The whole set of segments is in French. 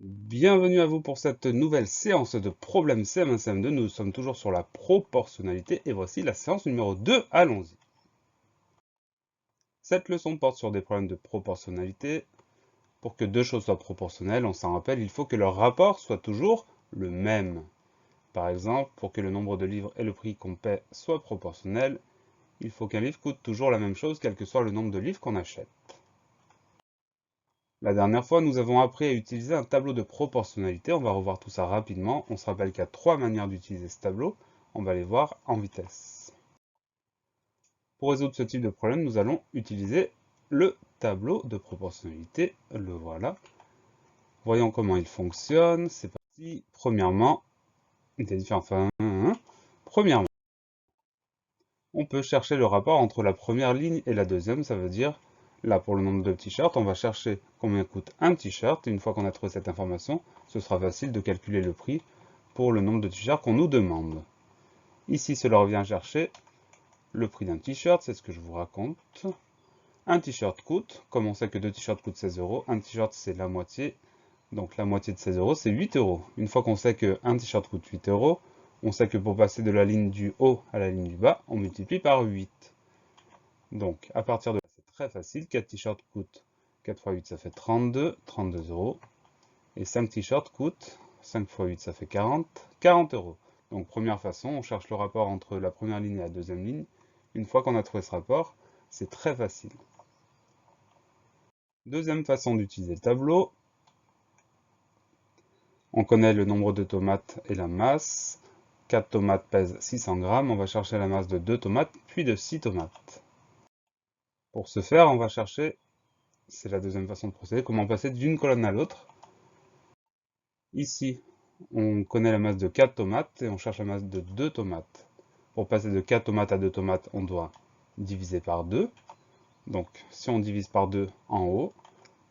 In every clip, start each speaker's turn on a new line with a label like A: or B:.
A: Bienvenue à vous pour cette nouvelle séance de problème CM1 CM2. Nous sommes toujours sur la proportionnalité et voici la séance numéro 2. Allons-y. Cette leçon porte sur des problèmes de proportionnalité. Pour que deux choses soient proportionnelles, on s'en rappelle, il faut que leur rapport soit toujours le même. Par exemple, pour que le nombre de livres et le prix qu'on paie soient proportionnels, il faut qu'un livre coûte toujours la même chose, quel que soit le nombre de livres qu'on achète. La dernière fois, nous avons appris à utiliser un tableau de proportionnalité. On va revoir tout ça rapidement. On se rappelle qu'il y a trois manières d'utiliser ce tableau. On va les voir en vitesse. Pour résoudre ce type de problème, nous allons utiliser le tableau de proportionnalité. Le voilà. Voyons comment il fonctionne. C'est parti. Premièrement, premièrement, on peut chercher le rapport entre la première ligne et la deuxième. Ça veut dire, là pour le nombre de t-shirts, on va chercher combien coûte un t-shirt. Et une fois qu'on a trouvé cette information, ce sera facile de calculer le prix pour le nombre de t-shirts qu'on nous demande. Ici, cela revient chercher le prix d'un t-shirt, c'est ce que je vous raconte. Un t-shirt coûte, comme on sait que deux t-shirts coûtent 16 euros, un t-shirt c'est la moitié, donc la moitié de 16 euros c'est 8 euros. Une fois qu'on sait qu'un t-shirt coûte 8 euros, on sait que pour passer de la ligne du haut à la ligne du bas, on multiplie par 8. Donc à partir de là, c'est très facile, 4 t-shirts coûtent 4 x 8 ça fait 32 euros. Et 5 t-shirts coûtent 5 x 8 ça fait 40 euros. Donc première façon, on cherche le rapport entre la première ligne et la deuxième ligne. Une fois qu'on a trouvé ce rapport, c'est très facile. Deuxième façon d'utiliser le tableau, on connaît le nombre de tomates et la masse. 4 tomates pèsent 600 grammes, on va chercher la masse de 2 tomates, puis de 6 tomates. Pour ce faire, on va chercher, c'est la deuxième façon de procéder, comment passer d'une colonne à l'autre. Ici, on connaît la masse de 4 tomates et on cherche la masse de 2 tomates. Pour passer de 4 tomates à 2 tomates, on doit diviser par 2. Donc, si on divise par 2 en haut,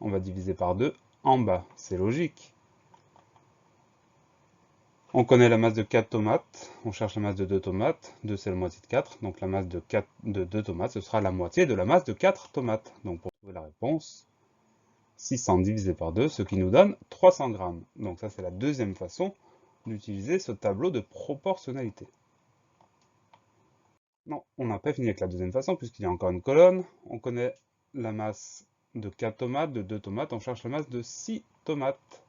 A: on va diviser par 2 en bas. C'est logique. On connaît la masse de 4 tomates, on cherche la masse de 2 tomates. 2 c'est la moitié de 4, donc la masse de 2 tomates, ce sera la moitié de la masse de 4 tomates. Donc pour trouver la réponse, 600 divisé par 2, ce qui nous donne 300 grammes. Donc ça c'est la deuxième façon d'utiliser ce tableau de proportionnalité. Non, on n'a pas fini avec la deuxième façon, puisqu'il y a encore une colonne. On connaît la masse de 4 tomates, de 2 tomates, on cherche la masse de 6 tomates.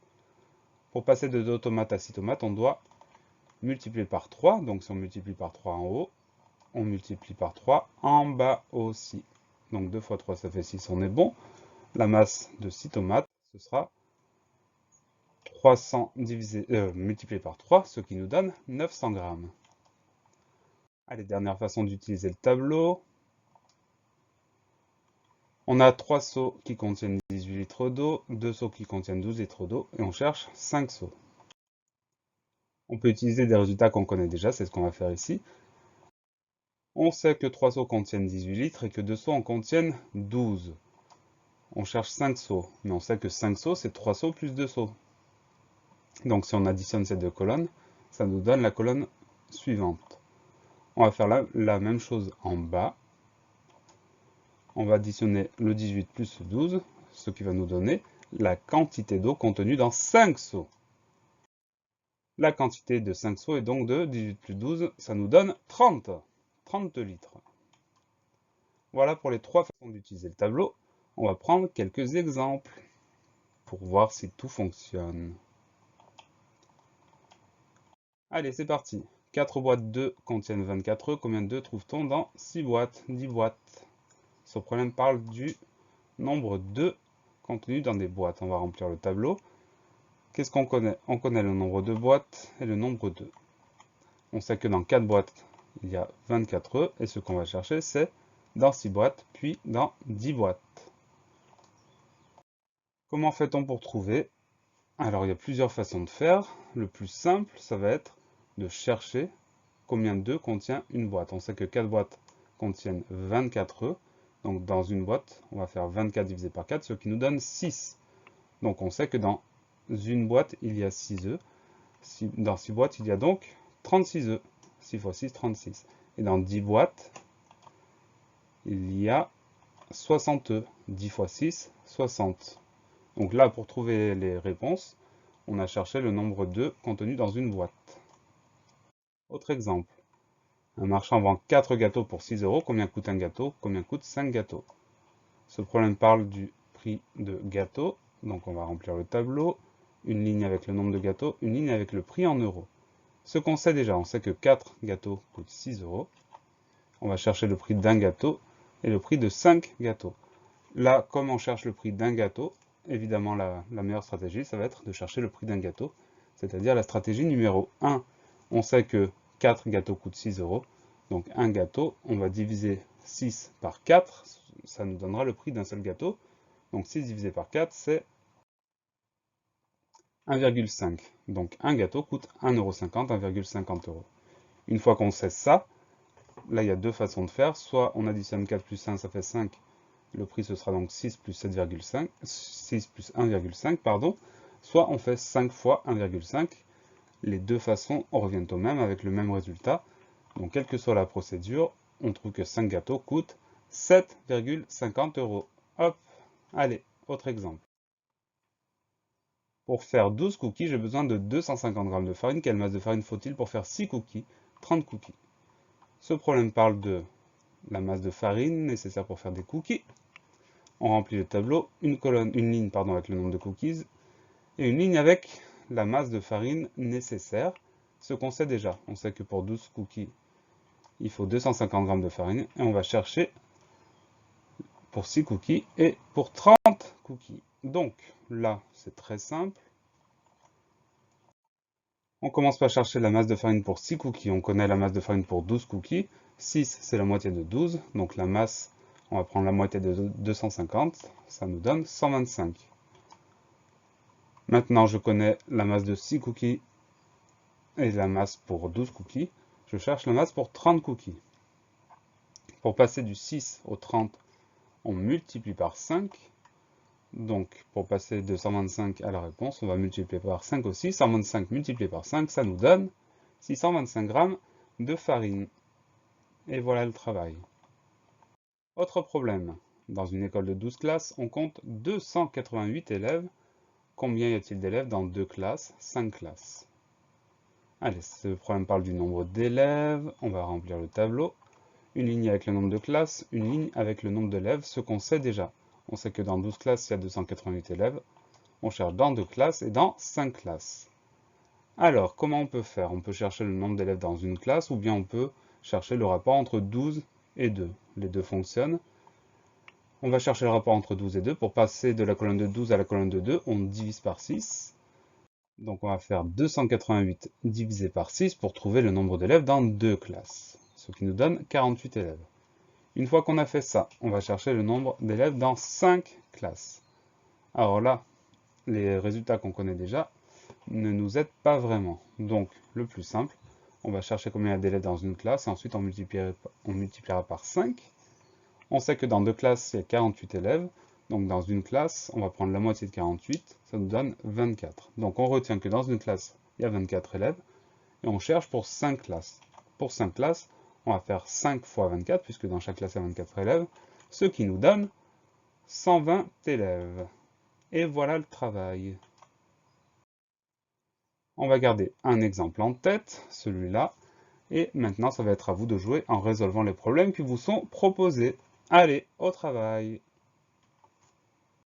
A: Pour passer de 2 tomates à 6 tomates, on doit multiplier par 3. Donc si on multiplie par 3 en haut, on multiplie par 3 en bas aussi. Donc 2 fois 3, ça fait 6, on est bon. La masse de 6 tomates, ce sera 300 multiplié par 3, ce qui nous donne 900 grammes. Allez, dernière façon d'utiliser le tableau. On a 3 seaux qui contiennent 18 litres d'eau, 2 seaux qui contiennent 12 litres d'eau, et on cherche 5 seaux. On peut utiliser des résultats qu'on connaît déjà, c'est ce qu'on va faire ici. On sait que 3 seaux contiennent 18 litres et que 2 seaux en contiennent 12. On cherche 5 seaux, mais on sait que 5 seaux, c'est 3 seaux plus 2 seaux. Donc si on additionne ces deux colonnes, ça nous donne la colonne suivante. On va faire la même chose en bas. On va additionner le 18 plus le 12, ce qui va nous donner la quantité d'eau contenue dans 5 seaux. La quantité de 5 seaux est donc de 18 plus 12, ça nous donne 30 litres. Voilà pour les trois façons d'utiliser le tableau. On va prendre quelques exemples pour voir si tout fonctionne. Allez, c'est parti. 4 boîtes d'œufs contiennent 24 œufs. Combien d'œufs trouve-t-on dans 6 boîtes? 10 boîtes. Ce problème parle du nombre d'œufs contenus dans des boîtes. On va remplir le tableau. Qu'est-ce qu'on connaît? On connaît le nombre de boîtes et le nombre d'œufs. On sait que dans 4 boîtes, il y a 24 œufs. Et ce qu'on va chercher, c'est dans 6 boîtes, puis dans 10 boîtes. Comment fait-on pour trouver? Alors, il y a plusieurs façons de faire. Le plus simple, ça va être de chercher combien d'œufs contient une boîte. On sait que 4 boîtes contiennent 24 œufs. Donc dans une boîte, on va faire 24 divisé par 4, ce qui nous donne 6. Donc on sait que dans une boîte, il y a 6 œufs. Dans 6 boîtes, il y a donc 36 œufs. 6 x 6, 36. Et dans 10 boîtes, il y a 60 œufs. 10 x 6, 60. Donc là, pour trouver les réponses, On a cherché le nombre 2 contenu dans une boîte. Autre exemple. Un marchand vend 4 gâteaux pour 6 euros. Combien coûte un gâteau? Combien coûte 5 gâteaux? Ce problème parle du prix de gâteau. Donc on va remplir le tableau. Une ligne avec le nombre de gâteaux, une ligne avec le prix en euros. Ce qu'on sait déjà, on sait que 4 gâteaux coûtent 6 euros. On va chercher le prix d'un gâteau et le prix de 5 gâteaux. Là, comme on cherche le prix d'un gâteau, évidemment la meilleure stratégie, ça va être de chercher le prix d'un gâteau, c'est-à-dire la stratégie numéro 1. On sait que 4 gâteaux coûtent 6 euros, donc un gâteau, on va diviser 6 par 4, ça nous donnera le prix d'un seul gâteau. Donc 6 divisé par 4, c'est 1,5. Donc un gâteau coûte 1,50 €, 1,50 €. Une fois qu'on sait ça, là il y a deux façons de faire. Soit on additionne 4 plus 1, ça fait 5. Le prix ce sera donc 6 plus 7,5, 6 plus 1,5, pardon. Soit on fait 5 fois 1,5. Les deux façons reviennent au même avec le même résultat. Donc quelle que soit la procédure, on trouve que 5 gâteaux coûtent 7,50 €. Hop, allez, autre exemple. Pour faire 12 cookies, j'ai besoin de 250 g de farine. Quelle masse de farine faut-il pour faire 6 cookies? 30 cookies. Ce problème parle de la masse de farine nécessaire pour faire des cookies. On remplit le tableau, une ligne avec le nombre de cookies et une ligne avec la masse de farine nécessaire. Ce qu'on sait déjà, on sait que pour 12 cookies, il faut 250 g de farine et on va chercher pour 6 cookies et pour 30 cookies. Donc là, c'est très simple. On commence par chercher la masse de farine pour 6 cookies. On connaît la masse de farine pour 12 cookies. 6, c'est la moitié de 12. Donc la masse, on va prendre la moitié de 250. Ça nous donne 125. Maintenant, je connais la masse de 6 cookies et la masse pour 12 cookies. Je cherche la masse pour 30 cookies. Pour passer du 6 au 30, on multiplie par 5. Donc, pour passer de 125 à la réponse, on va multiplier par 5 aussi. 125 multiplié par 5, ça nous donne 625 g de farine. Et voilà le travail. Autre problème. Dans une école de 12 classes, on compte 288 élèves. Combien y a-t-il d'élèves dans 2 classes? 5 classes. Allez, ce problème parle du nombre d'élèves. On va remplir le tableau. Une ligne avec le nombre de classes, une ligne avec le nombre d'élèves, ce qu'on sait déjà. On sait que dans 12 classes, il y a 288 élèves. On cherche dans 2 classes et dans 5 classes. Alors, comment on peut faire? On peut chercher le nombre d'élèves dans une classe ou bien on peut chercher le rapport entre 12 et 2. Les deux fonctionnent. On va chercher le rapport entre 12 et 2. Pour passer de la colonne de 12 à la colonne de 2, on divise par 6. Donc on va faire 288 divisé par 6 pour trouver le nombre d'élèves dans 2 classes, ce qui nous donne 48 élèves. Une fois qu'on a fait ça, on va chercher le nombre d'élèves dans 5 classes. Alors là, les résultats qu'on connaît déjà ne nous aident pas vraiment. Donc, le plus simple, on va chercher combien il y a d'élèves dans une classe et ensuite on multipliera par 5. On sait que dans 2 classes, il y a 48 élèves. Donc dans une classe, on va prendre la moitié de 48, ça nous donne 24. Donc on retient que dans une classe, il y a 24 élèves et on cherche pour 5 classes. Pour 5 classes, on va faire 5 fois 24, puisque dans chaque classe, il y a 24 élèves, ce qui nous donne 120 élèves. Et voilà le travail. On va garder un exemple en tête, celui-là, et maintenant, ça va être à vous de jouer en résolvant les problèmes qui vous sont proposés. Allez, au travail!